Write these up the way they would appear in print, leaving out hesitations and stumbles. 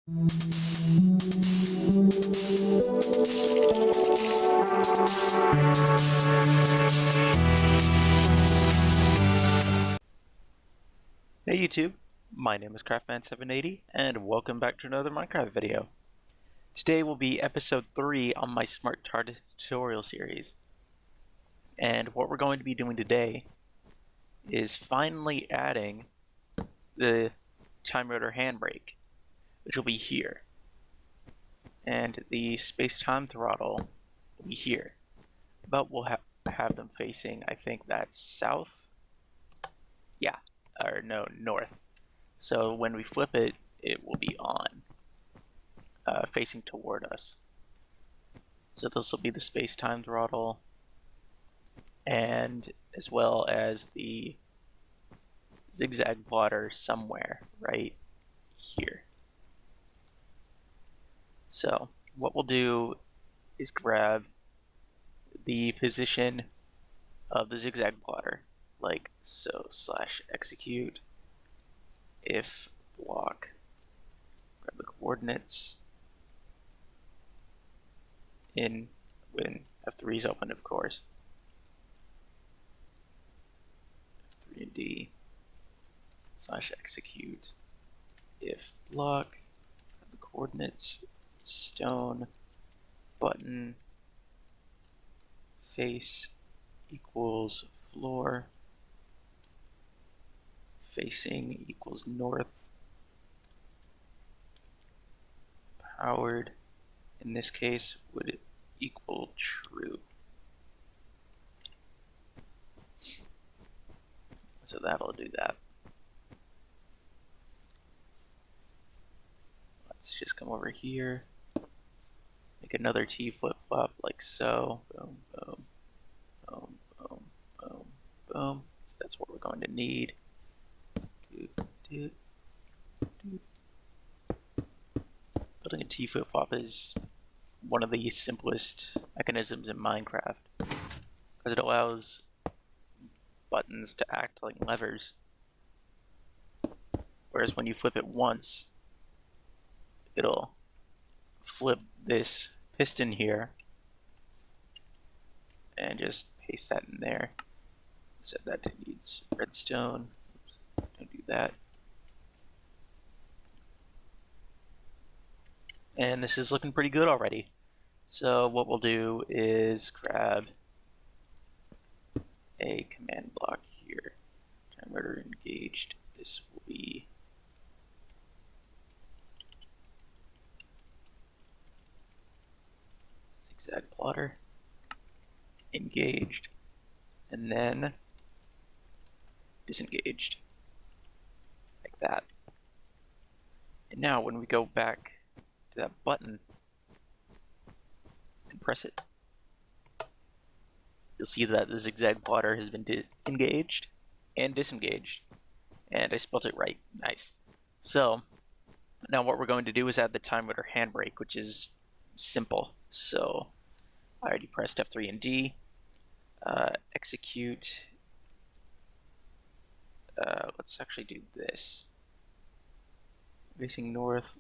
Hey YouTube, my name is Craftman780 and welcome back to another Minecraft video. Today will be episode 3 on my Smart TARDIS tutorial series. And what we're going to be doing today is finally adding the time rotor handbrake, which will be here. And the space-time throttle will be here. But we'll have them facing, I think that's south? Yeah. Or no, north. So when we flip it, it will be on, facing toward us. So this will be the space-time throttle, and as well as the zigzag plotter somewhere right here. So what we'll do is grab the position of the zigzag plotter, like so, /execute if block, grab the coordinates in when F3 is open, of course, F3 and D, /execute if block, grab the coordinates, stone, button, face equals floor, facing equals north, powered in this case would equal true. So that'll do that. Let's just come over here, make another T flip-flop like so. Boom, boom, boom, boom, boom, boom. So that's what we're going to need. Building a T flip-flop is one of the simplest mechanisms in Minecraft because it allows buttons to act like levers, whereas when you flip it once, it'll flip this piston here and just paste that in there. Set that to needs redstone. Oops, don't do that. And this is looking pretty good already. So what we'll do is grab a command block here. Time rotor engaged. This will be zigzag plotter engaged, and then disengaged, like that. And now when we go back to that button and press it, you'll see that the zigzag plotter has been engaged and disengaged, and I spelled it right. Nice. So now what we're going to do is add the time rotor handbrake, which is simple. So I already pressed F3 and D. Execute. Let's actually do this. Facing north,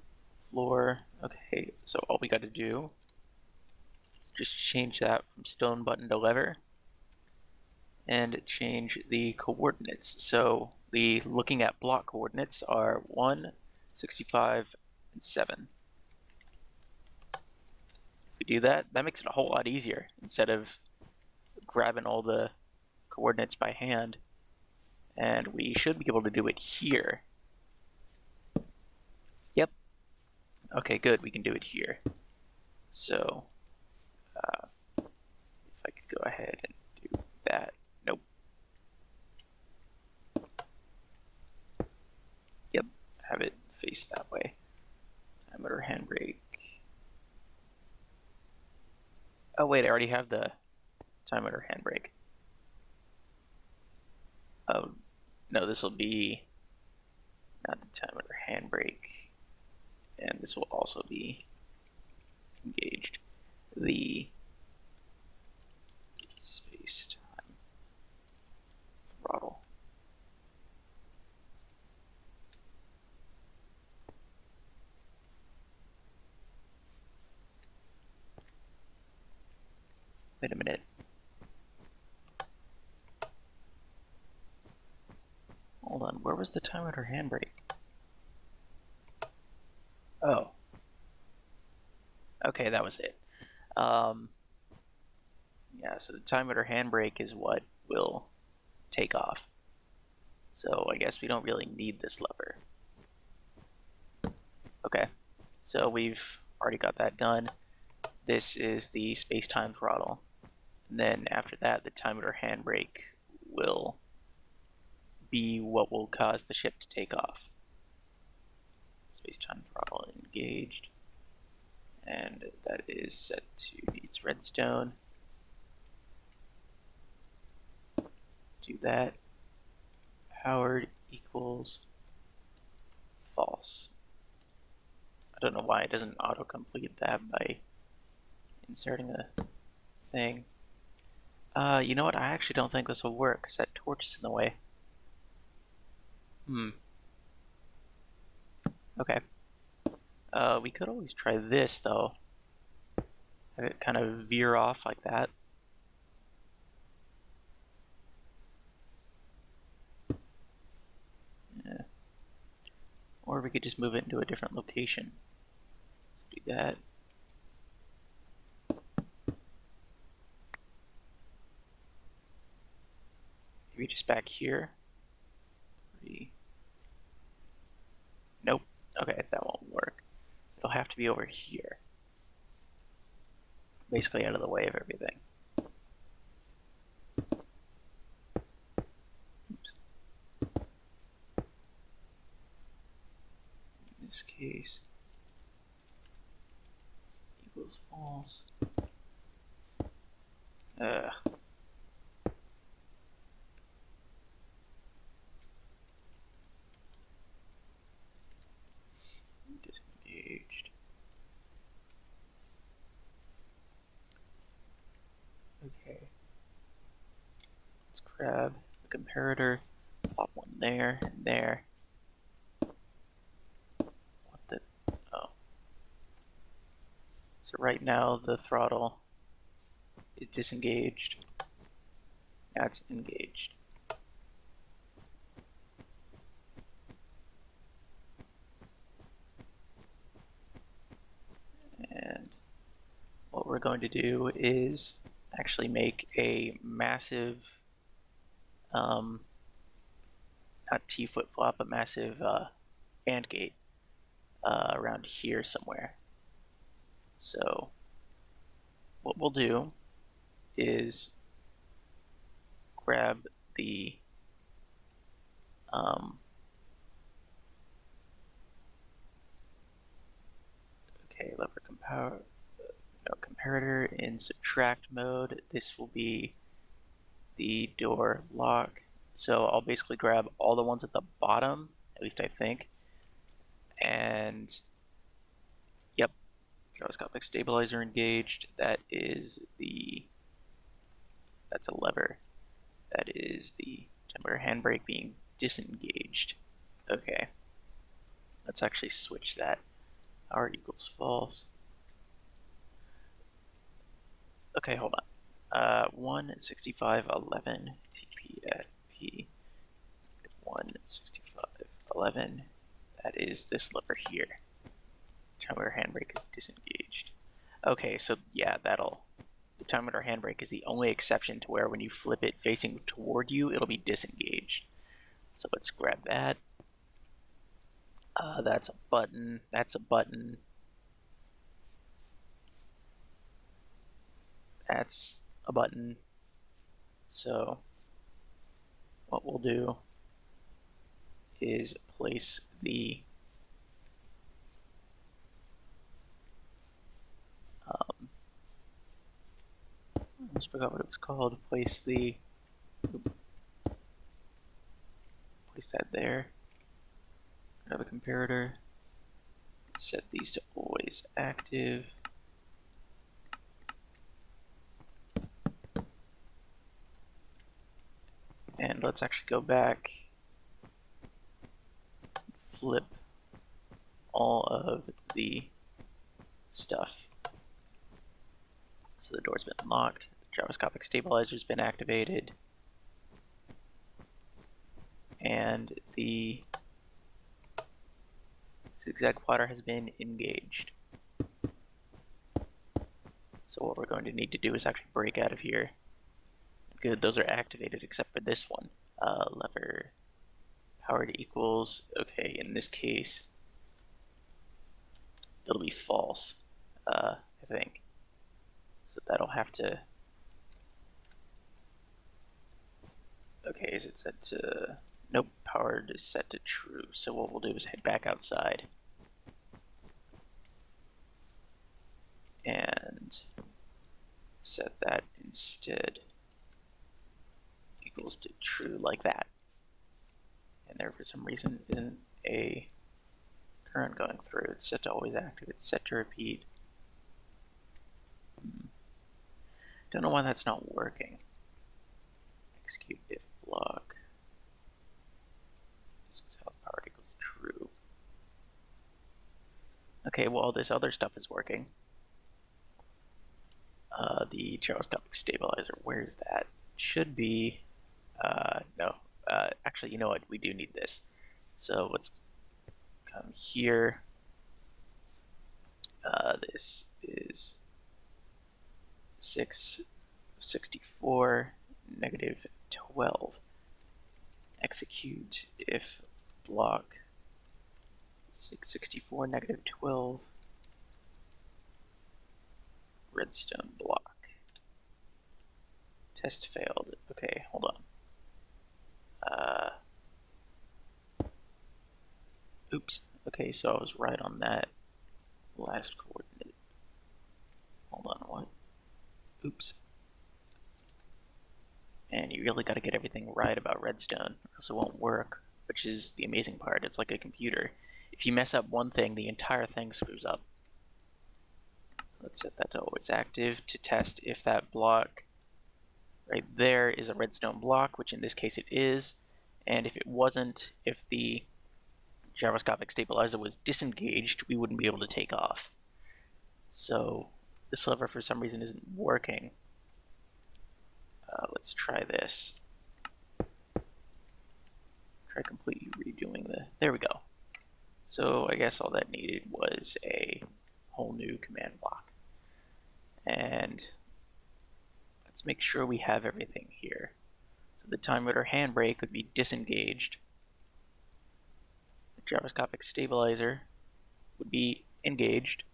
floor. Okay, so all we got to do is just change that from stone button to lever and change the coordinates. So the looking at block coordinates are 1, 65, and 7. If we do that, that makes it a whole lot easier instead of grabbing all the coordinates by hand. And we should be able to do it here. Yep. Okay, good. We can do it here. So, if I could go ahead and do that. Nope. Yep. Have it face that way. Time rotor handbrake. Oh wait, I already have the time rotor handbrake. Oh. No, this will be not the time rotor handbrake, and this will also be engaged. The space-time throttle. Wait a minute. Hold on, where was the timer handbrake? Oh. Okay, that was it. Yeah, so the timer handbrake is what will take off. So I guess we don't really need this lever. Okay, so we've already got that done. This is the space-time throttle. And then after that, the timer handbrake will be what will cause the ship to take off. Space-time throttle engaged. And that is set to its redstone. Do that. Powered equals false. I don't know why it doesn't autocomplete that by inserting a thing. You know what? I actually don't think this will work because that torch is in the way. Okay. We could always try this though. Have it kind of veer off like that. Yeah. Or we could just move it into a different location. Let's do that. Maybe just back here. Nope. Okay, that won't work. It'll have to be over here. Basically out of the way of everything. Oops. In this case, equals false. Disengaged. Okay. Let's grab the comparator, plop one there and there. What the? Oh. So right now the throttle is disengaged. Now it's engaged. And what we're going to do is actually make a massive, not T flip-flop, a massive AND gate around here somewhere. So what we'll do is grab the okay, lever comparator in subtract mode. This will be the door lock. So I'll basically grab all the ones at the bottom, at least I think, and yep, gyroscopic stabilizer engaged. That's a lever. That is the timer handbrake being disengaged. Okay, let's actually switch that. R equals false. Okay, hold on. 165.11 TPFP 165.11. That is this lever here. Timer handbrake is disengaged. Okay, so yeah, the timer handbrake is the only exception to where when you flip it facing toward you, it'll be disengaged. So let's grab that. That's a button. That's a button. That's a button. So what we'll do is place the I almost forgot what it was called. Place that there. Grab a comparator. Set these to always active. And let's actually go back, flip all of the stuff. So the door's been locked, the gyroscopic stabilizer has been activated, and the zigzag plotter has been engaged. So what we're going to need to do is actually break out of here. Good, those are activated except for this one. Lever powered equals, okay, in this case, it'll be false, I think. So that'll have to, okay, is it set to, nope, powered is set to true. So what we'll do is head back outside and set that instead equals to true like that. And there for some reason isn't a current going through. It's set to always active. It's set to repeat. Don't know why that's not working. Execute if block. This is how power equals true. Okay, well, all this other stuff is working. The gyroscopic stabilizer, where's that? Should be, no. Actually, you know what? We do need this. So let's come here. This is 664 negative 12. Execute if block 664 negative 12 redstone block. Test failed. Okay, hold on. Oops. Okay, so I was right on that last coordinate. Hold on, what? Oops. And you really gotta get everything right about redstone, or else it won't work, which is the amazing part. It's like a computer. If you mess up one thing, the entire thing screws up. Let's set that to always active to test if that block right there is a redstone block, which in this case it is, and if it wasn't, if the gyroscopic stabilizer was disengaged, we wouldn't be able to take off. So this lever for some reason isn't working. Let's try this. Try completely redoing there we go. So I guess all that needed was a whole new command block. And let's make sure we have everything here. So the time motor handbrake would be disengaged. The gyroscopic stabilizer would be engaged.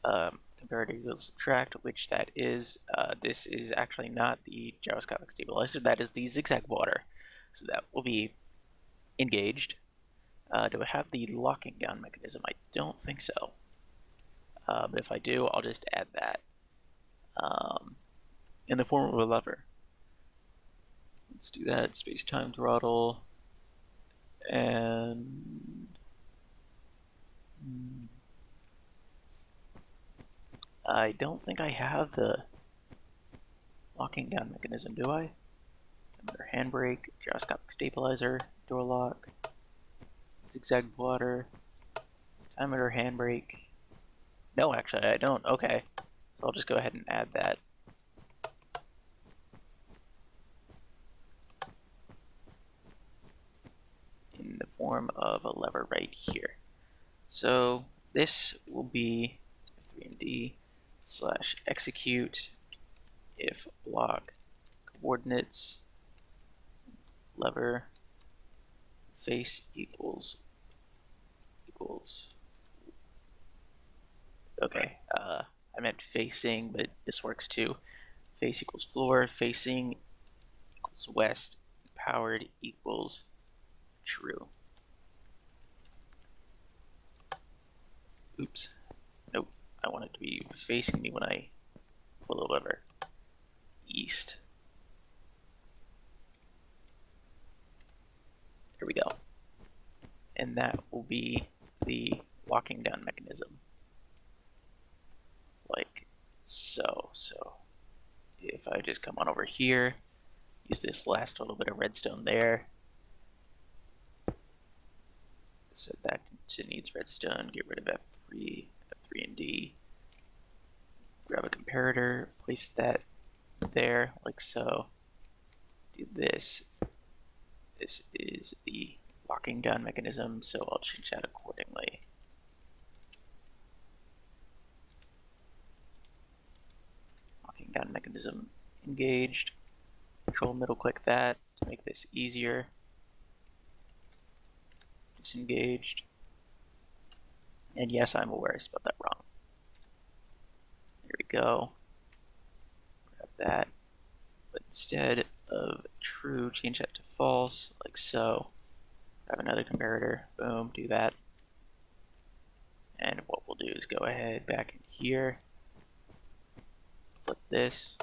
Comparator equals subtract, which that is, this is actually not the gyroscopic stabilizer, that is the zigzag water. So that will be engaged. Do I have the locking down mechanism? I don't think so. But if I do, I'll just add that in the form of a lever. Let's do that. Space-time throttle. And I don't think I have the locking down mechanism, do I? Another handbrake, gyroscopic stabilizer, door lock, zigzag water, timer handbrake. No, actually, I don't. Okay. So I'll just go ahead and add that. In the form of a lever right here. So this will be F3D / execute if block coordinates lever face equals okay, I meant facing, but this works too. Face equals floor, facing equals west, powered equals true. Oops. Nope. I want it to be facing me when I pull the lever. East. There we go. And that will be the locking down mechanism. Like so. So if I just come on over here, use this last little bit of redstone there, set that to needs redstone, get rid of F3 and D, grab a comparator, place that there, like so. Do this. This is the locking down mechanism, so I'll change that accordingly. Locking down mechanism engaged. Control middle click that to make this easier. Disengaged. And yes, I'm aware I spelled that wrong. There we go. Grab that. But instead of true, change that to false, like so. Grab another comparator. Boom, do that. And what we'll do is go ahead back in here. Flip this.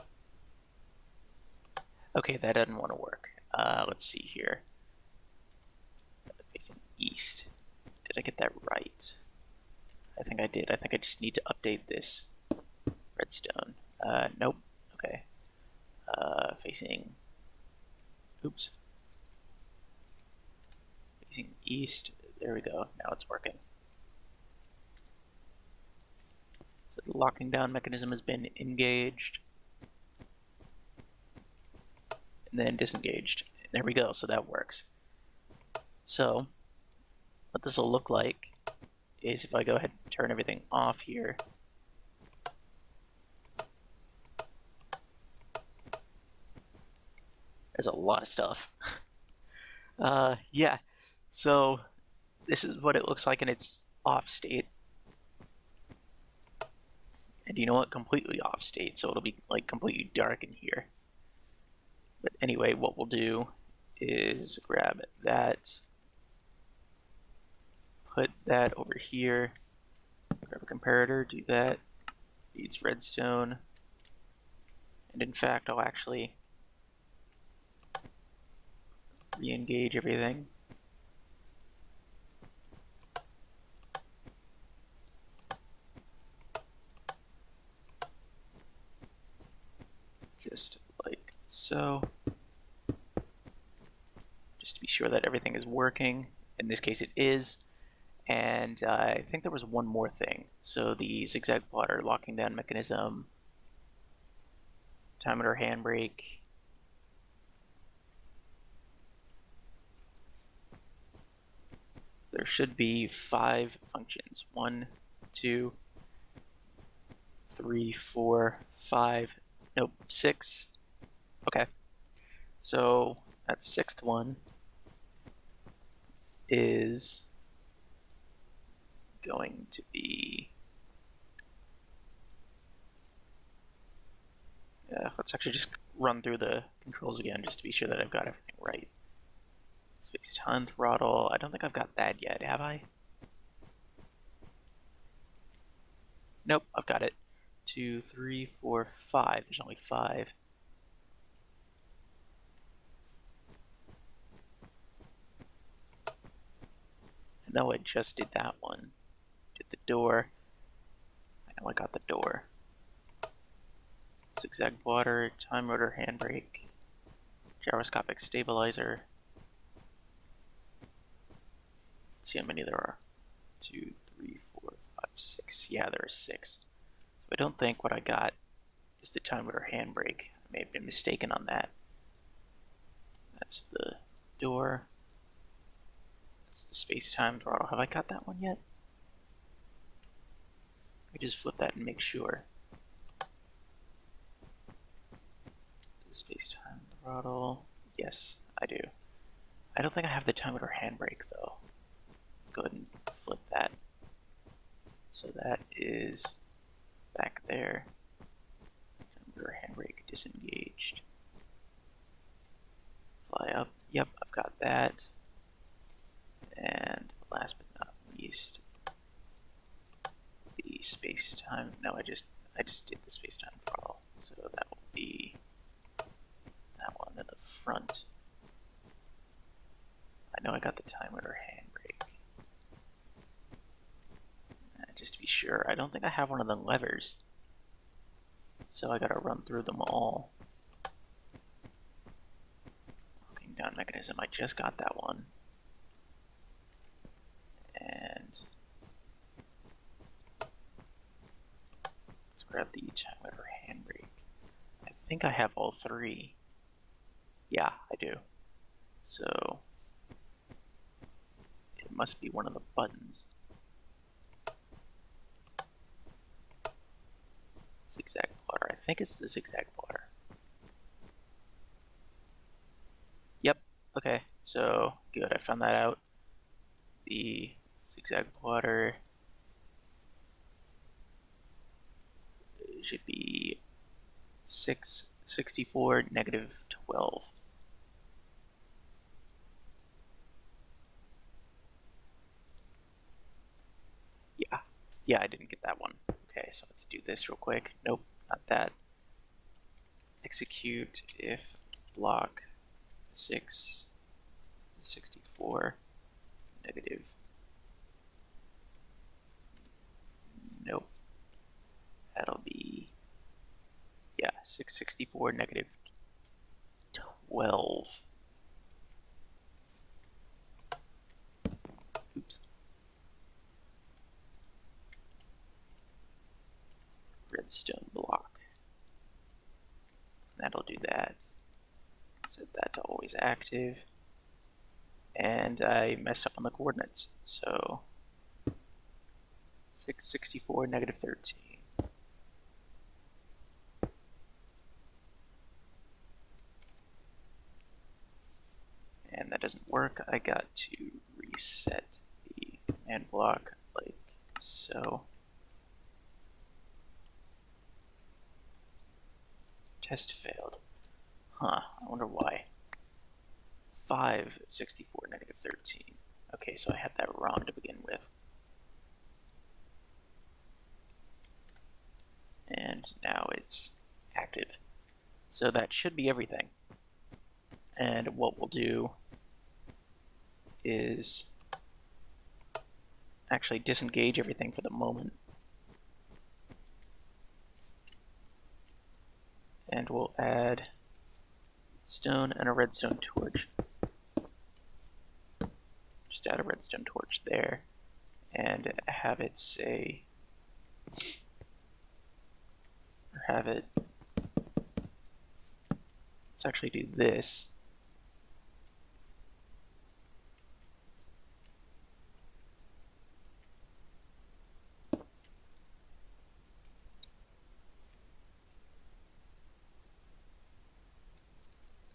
Okay, that doesn't want to work. Let's see here. Facing east. Did I get that right? I think I did. I think I just need to update this redstone. Nope. Okay. Facing. Oops. Facing east. There we go. Now it's working. So the locking down mechanism has been engaged. And then disengaged. There we go. So that works. So what this will look like is if I go ahead and turn everything off here. There's a lot of stuff. Yeah, so this is what it looks like in its off state. And you know what? Completely off state, so it'll be like completely dark in here. But anyway, what we'll do is grab that, put that over here, grab a comparator, do that, needs redstone, and in fact I'll actually re-engage everything. Just like so. Just to be sure that everything is working. In this case it is. And I think there was one more thing. So the zigzag plotter locking down mechanism, timer handbrake, there should be 5 functions. 1, 2, 3, 4, 5, nope, 6. Okay, so that 6th one is going to be, let's actually just run through the controls again just to be sure that I've got everything right. Space-time throttle, I don't think I've got that yet, have I? Nope, I've got it. 2, 3, 4, 5, there's only 5. No, I just did that one. Did the door. I know I got the door. Zigzag plotter, time rotor handbrake, gyroscopic stabilizer. Let's see how many there are. 2, 3, 4, 5, 6. Yeah, there are 6. So I don't think what I got is the time rotor handbrake. I may have been mistaken on that. That's the door. That's the space-time throttle. Have I got that one yet? Let me just flip that and make sure. Space-time throttle. Yes, I do. I don't think I have the time rotor handbrake though. Go ahead and flip that. So that is back there. Time rotor handbrake disengaged. Fly up. Yep, I've got that. And last but not least, the space-time. No, I just did the space-time throttle. So that will be that one at the front. I know I got the time rotor handbrake. Just to be sure, I don't think I have one of the levers. So I gotta run through them all. Locking down mechanism, I just got that one. And let's grab the timer handbrake. I think I have all three. Yeah, I do. So it must be one of the buttons. Zigzag plotter. I think it's the zigzag plotter. Yep. Okay. So good. I found that out. The zigzag plotter should be 664 negative 12. Yeah, I didn't get that one. Okay, so let's do this real quick. Nope, not that. Execute if block 664 negative. Nope. That'll be, yeah, 664 negative 12. Oops. Redstone block. That'll do that. Set that to always active. And I messed up on the coordinates. So 664 negative 13. And that doesn't work. I got to reset the command block like so. Test failed. Huh, I wonder why. 564 negative 13. Okay, so I had that wrong to begin with. And now it's active. So that should be everything. And what we'll do is actually disengage everything for the moment. And we'll add stone and a redstone torch. Just add a redstone torch there and have it say, or have it, let's actually do this.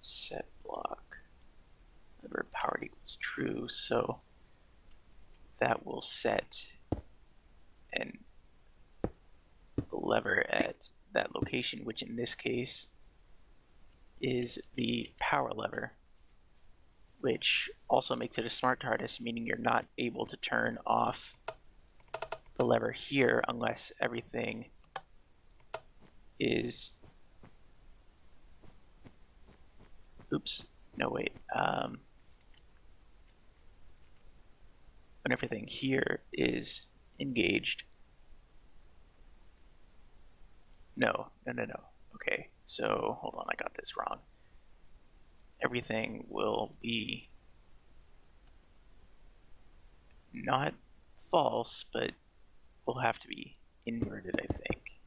Set block lever powered equals true, so that will set and the lever at that location, which in this case is the power lever, which also makes it a smart TARDIS, meaning you're not able to turn off the lever here unless everything is, oops, no wait, when everything here is engaged. No. Okay, so hold on, I got this wrong. Everything will be not false, but will have to be inverted, I think.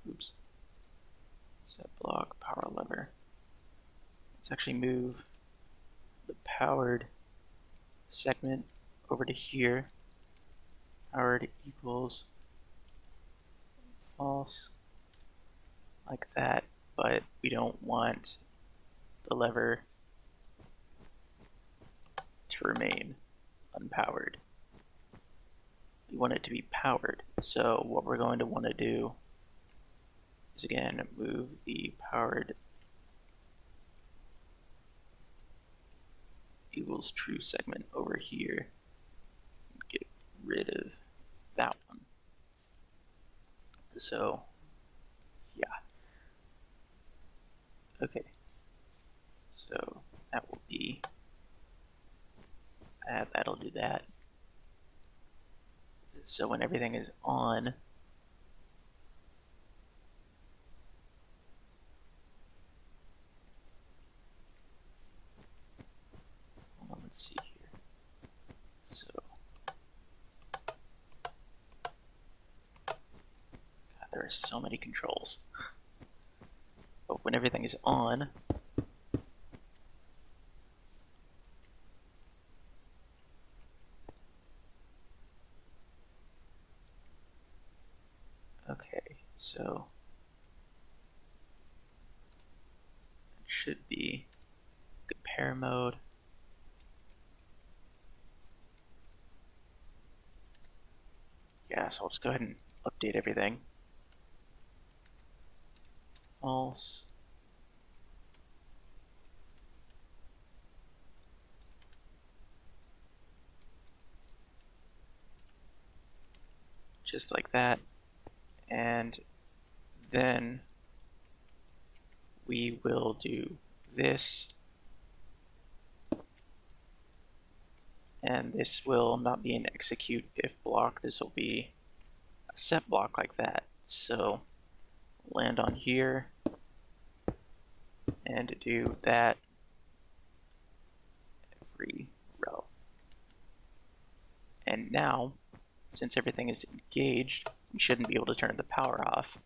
Oops. Set block, power lever. Let's actually move the powered segment over to here. Powered equals false, like that, but we don't want the lever to remain unpowered. We want it to be powered. So what we're going to want to do is again move the powered equals true segment over here and get rid of that one. So yeah, okay, so that will be, that'll do that. So when everything is on, hold on, let's see here. So are so many controls. But when everything is on, okay, so it should be compare mode. Yeah, so I'll just go ahead and update everything. False. Just like that. And then we will do this. And this will not be an execute if block. This will be a set block like that. So land on here and do that every row. And now, since everything is engaged, we shouldn't be able to turn the power off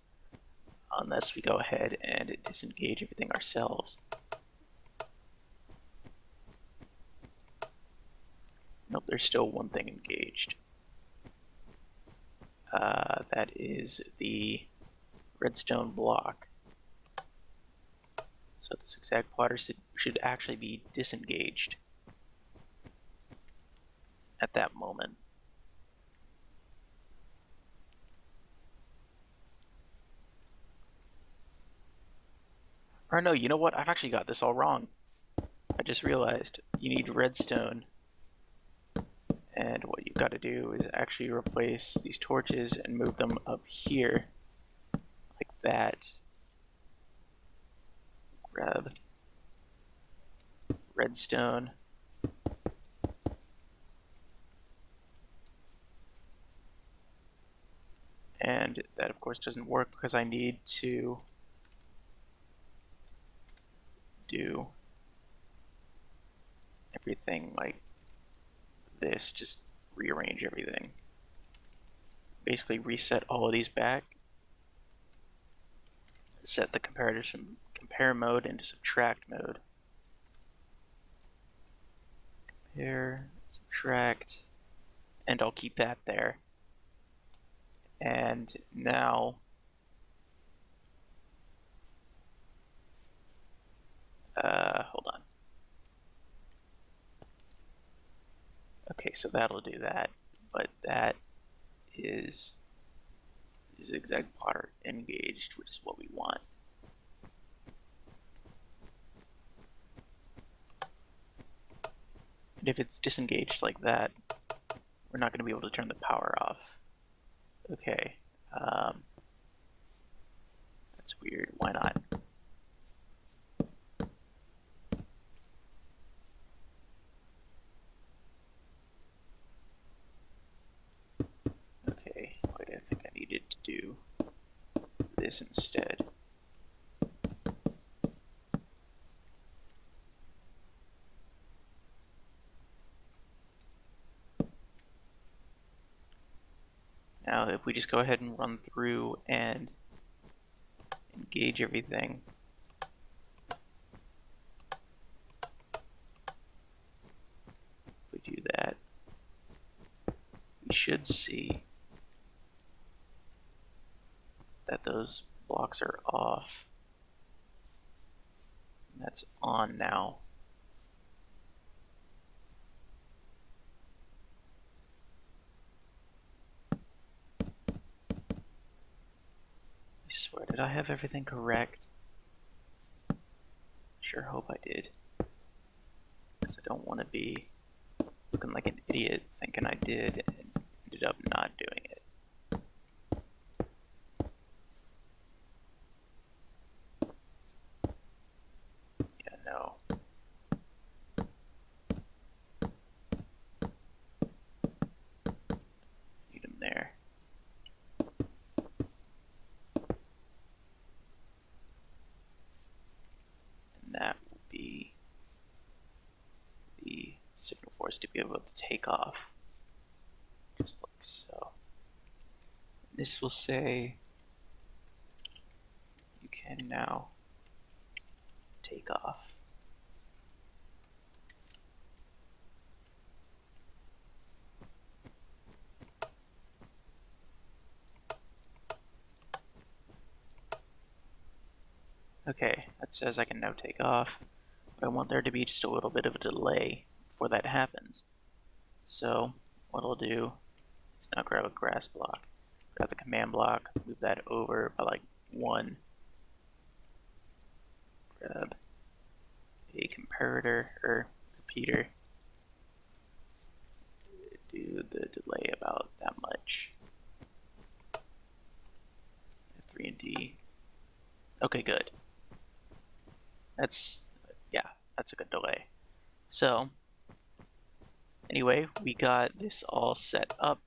unless we go ahead and disengage everything ourselves. Nope, there's still one thing engaged. That is the redstone block. So the zigzag plotter should actually be disengaged at that moment. Or no, you know what? I've actually got this all wrong. I just realized you need redstone, and what you've got to do is actually replace these torches and move them up here like that. Grab redstone, and that of course doesn't work because I need to do everything like this, just rearrange everything. Basically reset all of these back, set the compare mode into subtract mode. Compare, subtract, and I'll keep that there. And now hold on. Okay, so that'll do that, but that is zigzag plotter engaged, which is what we want. And if it's disengaged like that, we're not going to be able to turn the power off. Okay, that's weird. Why not? Okay, wait, I think I needed to do this instead. Now, if we just go ahead and run through and engage everything, if we do that, we should see that those blocks are off. And that's on now. I swear, did I have everything correct? Sure hope I did. Because I don't want to be looking like an idiot thinking I did and ended up not doing it. Yeah, no. Need them there. That will be the signal for us to be able to take off, just like so. This will say And now take off. Okay, that says I can now take off, but I want there to be just a little bit of a delay before that happens. So what I'll do is now grab a grass block, grab the command block, move that over by like 1, grab a comparator or repeater, do the delay about that much. 3 and D. Okay, good. That's a good delay. So anyway, we got this all set up.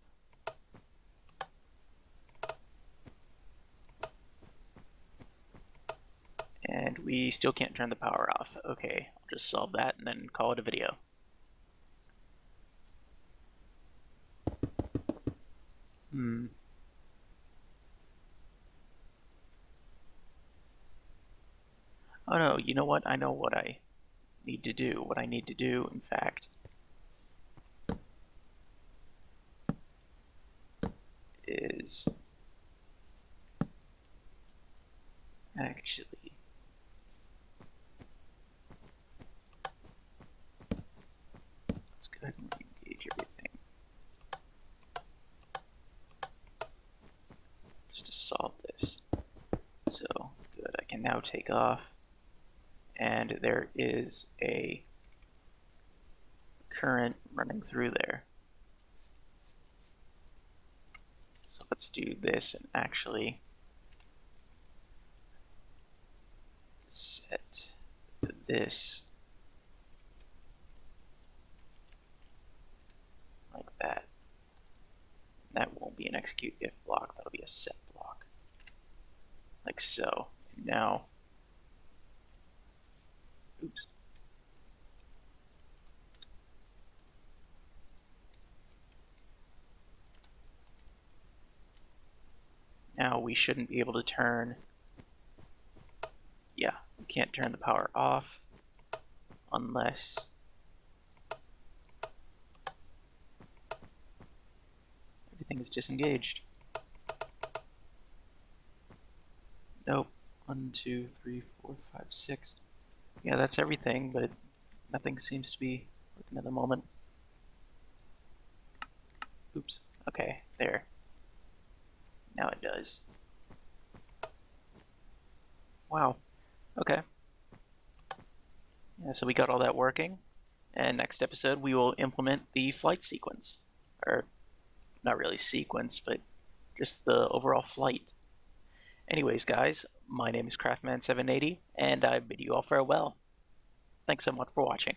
And we still can't turn the power off. Okay, I'll just solve that and then call it a video. Oh no, you know what? I know what I need to do. What I need to do, in fact, is actually let's go ahead and re-engage everything just to solve this. So good, I can now take off, and there is a current running through there. So let's do this and actually set this like that. That won't be an execute if block, that'll be a set block. Like so. And now, oops. Now we shouldn't be able to turn, yeah, we can't turn the power off unless everything is disengaged. Nope. 1, 2, 3, 4, 5, 6. Yeah, that's everything, but nothing seems to be working at the moment. Oops. Okay, there. Now it does. Wow. Okay. Yeah, so we got all that working, and next episode we will implement the flight sequence. Or, not really sequence, but just the overall flight. Anyways, guys, my name is Craftman780, and I bid you all farewell. Thanks so much for watching.